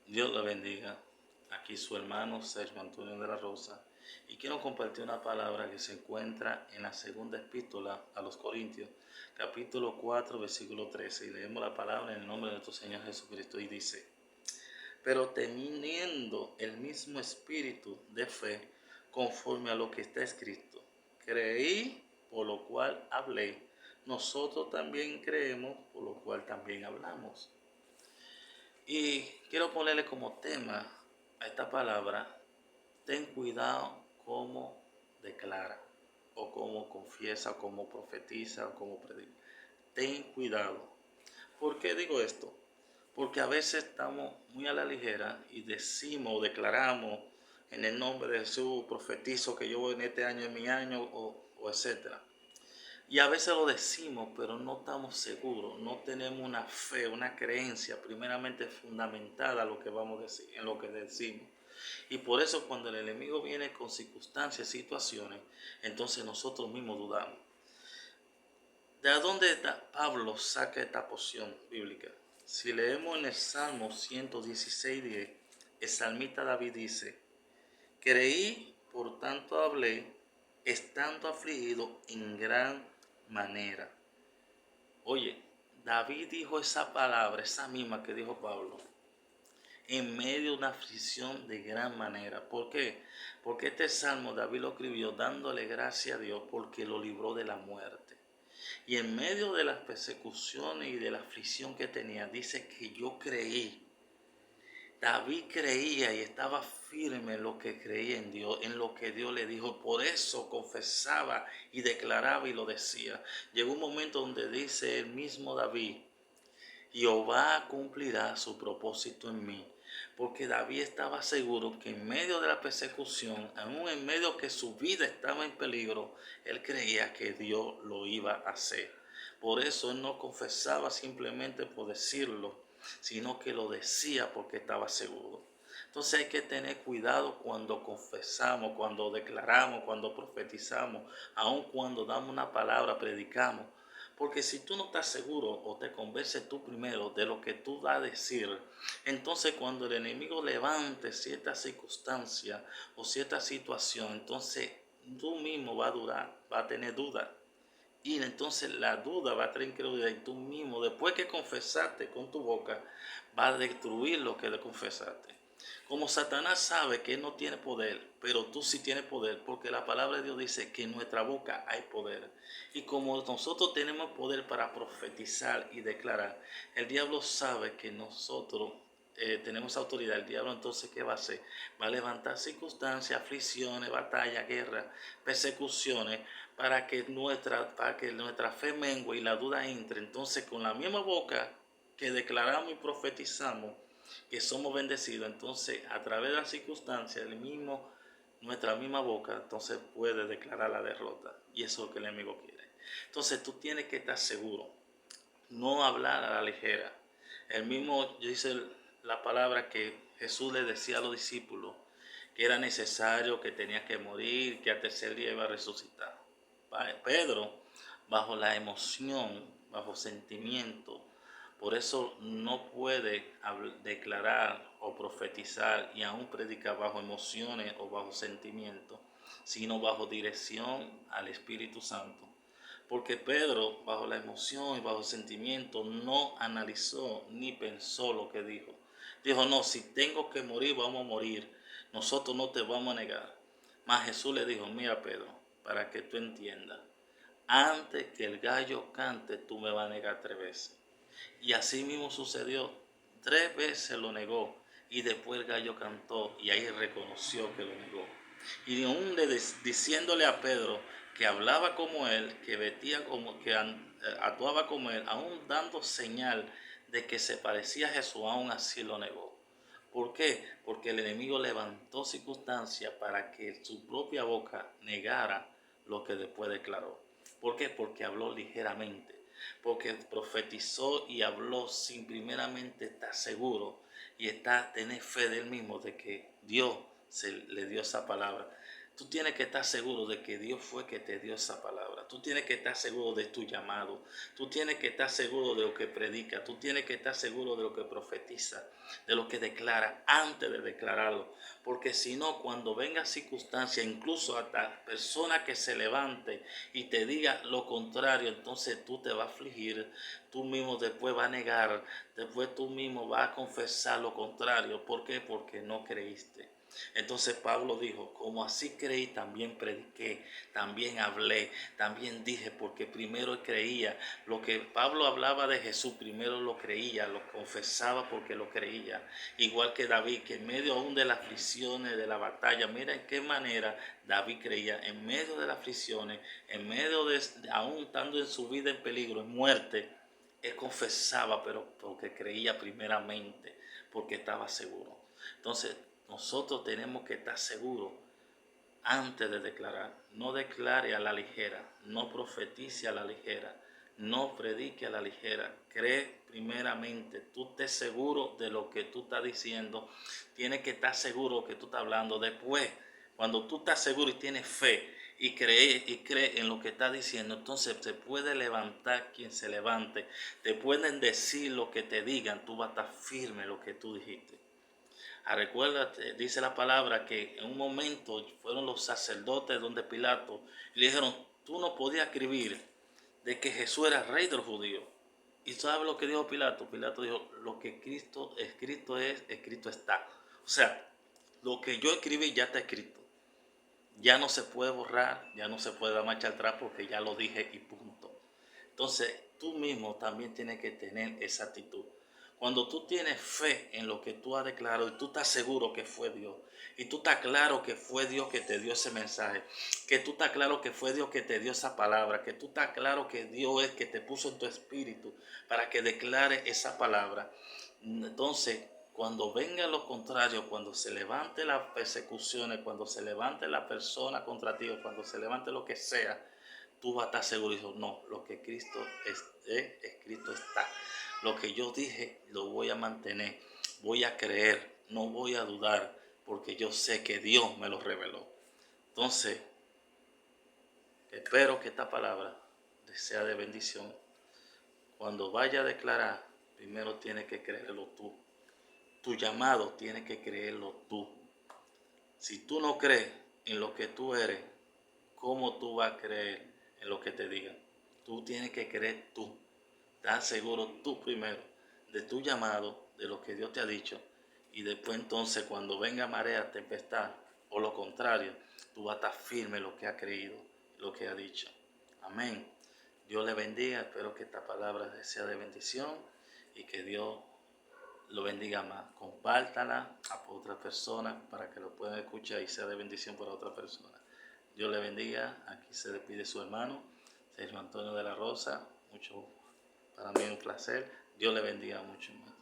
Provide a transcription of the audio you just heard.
Dios le bendiga. Aquí su hermano Sergio Antonio de la Rosa. Y quiero compartir una palabra que se encuentra en la segunda epístola a los Corintios, capítulo 4, versículo 13. Y leemos la palabra en el nombre de nuestro Señor Jesucristo. Y dice: pero teniendo el mismo espíritu de fe, conforme a lo que está escrito: creí, por lo cual hablé. Nosotros también creemos, por lo cual también hablamos. Y quiero ponerle como tema a esta palabra: ten cuidado cómo declara, o cómo confiesa, o cómo profetiza, o cómo predica. Ten cuidado. ¿Por qué digo esto? Porque a veces estamos muy a la ligera y decimos o declaramos en el nombre de Jesús, profetizo que yo en este año es mi año, o etcétera. Y a veces lo decimos, pero no estamos seguros, no tenemos una fe, una creencia primeramente fundamentada en lo que vamos a decir, en lo que decimos. Y por eso cuando el enemigo viene con circunstancias, situaciones, entonces nosotros mismos dudamos. ¿De dónde Pablo saca esta porción bíblica? Si leemos en el Salmo 116:10, el salmista David dice: creí, por tanto hablé, estando afligido en gran manera. Oye, David dijo esa palabra, esa misma que dijo Pablo, en medio de una aflicción de gran manera. ¿Por qué? Porque este salmo David lo escribió dándole gracias a Dios porque lo libró de la muerte. Y en medio de las persecuciones y de la aflicción que tenía, dice que yo creí. David creía y estaba firme en lo que creía en Dios, en lo que Dios le dijo. Por eso confesaba y declaraba y lo decía. Llegó un momento donde dice el mismo David: Jehová cumplirá su propósito en mí. Porque David estaba seguro que en medio de la persecución, aún en medio que su vida estaba en peligro, él creía que Dios lo iba a hacer. Por eso él no confesaba simplemente por decirlo, sino que lo decía porque estaba seguro. Entonces hay que tener cuidado cuando confesamos, cuando declaramos, cuando profetizamos, aun cuando damos una palabra, predicamos. Porque si tú no estás seguro o te convences tú primero de lo que tú vas a decir, entonces cuando el enemigo levante cierta circunstancia o cierta situación, entonces tú mismo vas a tener duda. Y entonces la duda va a traer incredulidad, y tú mismo, después que confesaste con tu boca, vas a destruir lo que le confesaste. Como Satanás sabe que él no tiene poder, pero tú sí tienes poder, porque la palabra de Dios dice que en nuestra boca hay poder. Y como nosotros tenemos poder para profetizar y declarar, el diablo sabe que nosotros tenemos autoridad. El diablo entonces, ¿qué va a hacer? Va a levantar circunstancias, aflicciones, batallas, guerras, persecuciones, para que nuestra fe mengue y la duda entre. Entonces, con la misma boca que declaramos y profetizamos que somos bendecidos, entonces a través de las circunstancias, nuestra misma boca entonces puede declarar la derrota. Y eso es lo que el enemigo quiere. Entonces tú tienes que estar seguro, no hablar a la ligera. El mismo dice la palabra que Jesús le decía a los discípulos que era necesario, que tenía que morir, que al tercer día iba a resucitar. Pedro, bajo la emoción, bajo sentimiento, por eso no puede declarar o profetizar y aún predicar bajo emociones o bajo sentimiento, sino bajo dirección al Espíritu Santo. Porque Pedro, bajo la emoción y bajo sentimiento, no analizó ni pensó lo que dijo. Dijo: no, si tengo que morir, vamos a morir. Nosotros no te vamos a negar. Mas Jesús le dijo: mira, Pedro, para que tú entiendas, antes que el gallo cante, tú me vas a negar 3 veces. Y así mismo sucedió. 3 veces lo negó. Y después el gallo cantó y ahí reconoció que lo negó. Y aún diciéndole a Pedro que hablaba como él, que vestía como, que actuaba como él, aún dando señal de que se parecía a Jesús, aún así lo negó. ¿Por qué? Porque el enemigo levantó circunstancias para que su propia boca negara lo que después declaró. ¿Por qué? Porque habló ligeramente, porque profetizó y habló sin primeramente estar seguro y tener fe de él mismo de que Dios le dio esa palabra. Tú tienes que estar seguro de que Dios fue que te dio esa palabra. Tú tienes que estar seguro de tu llamado. Tú tienes que estar seguro de lo que predica. Tú tienes que estar seguro de lo que profetiza, de lo que declara antes de declararlo. Porque si no, cuando venga circunstancia, incluso hasta persona que se levante y te diga lo contrario, entonces tú te vas a afligir. Tú mismo después vas a negar. Después tú mismo vas a confesar lo contrario. ¿Por qué? Porque no creíste. Entonces Pablo dijo, como así creí, también prediqué, también hablé, también dije, porque primero creía. Lo que Pablo hablaba de Jesús, primero lo creía, lo confesaba porque lo creía. Igual que David, que en medio aún de las aflicciones, de la batalla, mira en qué manera David creía, en medio de las aflicciones, en medio de aún estando en su vida en peligro, en muerte, él confesaba, pero porque creía primeramente, porque estaba seguro. Entonces, nosotros tenemos que estar seguros antes de declarar. No declare a la ligera, no profetice a la ligera, no predique a la ligera. Cree primeramente, tú estés seguro de lo que tú estás diciendo. Tienes que estar seguro de lo que tú estás hablando. Después, cuando tú estás seguro y tienes fe y cree en lo que estás diciendo, entonces se puede levantar quien se levante. Te pueden decir lo que te digan, tú vas a estar firme en lo que tú dijiste. Recuerda, dice la palabra que en un momento fueron los sacerdotes donde Pilato y le dijeron, tú no podías escribir de que Jesús era rey de los judíos. ¿Y sabes lo que dijo Pilato? Pilato dijo, lo que Cristo escrito es, escrito está. O sea, lo que yo escribí ya está escrito. Ya no se puede borrar, ya no se puede dar marcha atrás porque ya lo dije y punto. Entonces, tú mismo también tienes que tener esa actitud. Cuando tú tienes fe en lo que tú has declarado y tú estás seguro que fue Dios, y tú estás claro que fue Dios que te dio ese mensaje, que tú estás claro que fue Dios que te dio esa palabra, que tú estás claro que Dios es que te puso en tu espíritu para que declare esa palabra, entonces cuando venga lo contrario, cuando se levante las persecuciones, cuando se levante la persona contra ti, o cuando se levante lo que sea, tú vas a estar seguro y dices, no, lo que Cristo escrito está. Lo que yo dije lo voy a mantener, voy a creer, no voy a dudar, porque yo sé que Dios me lo reveló. Entonces, espero que esta palabra sea de bendición. Cuando vaya a declarar, primero tienes que creerlo tú. Tu llamado tienes que creerlo tú. Si tú no crees en lo que tú eres, ¿cómo tú vas a creer en lo que te digan? Tú tienes que creer tú. Estás seguro tú primero de tu llamado, de lo que Dios te ha dicho. Y después entonces cuando venga marea, tempestad o lo contrario, tú vas a estar firme en lo que ha creído, lo que ha dicho. Amén. Dios le bendiga. Espero que esta palabra sea de bendición y que Dios lo bendiga más. Compártala a otras personas para que lo puedan escuchar y sea de bendición para otra persona. Dios le bendiga. Aquí se despide su hermano, Sergio Antonio de la Rosa. Para mí es un placer. Dios le bendiga mucho más.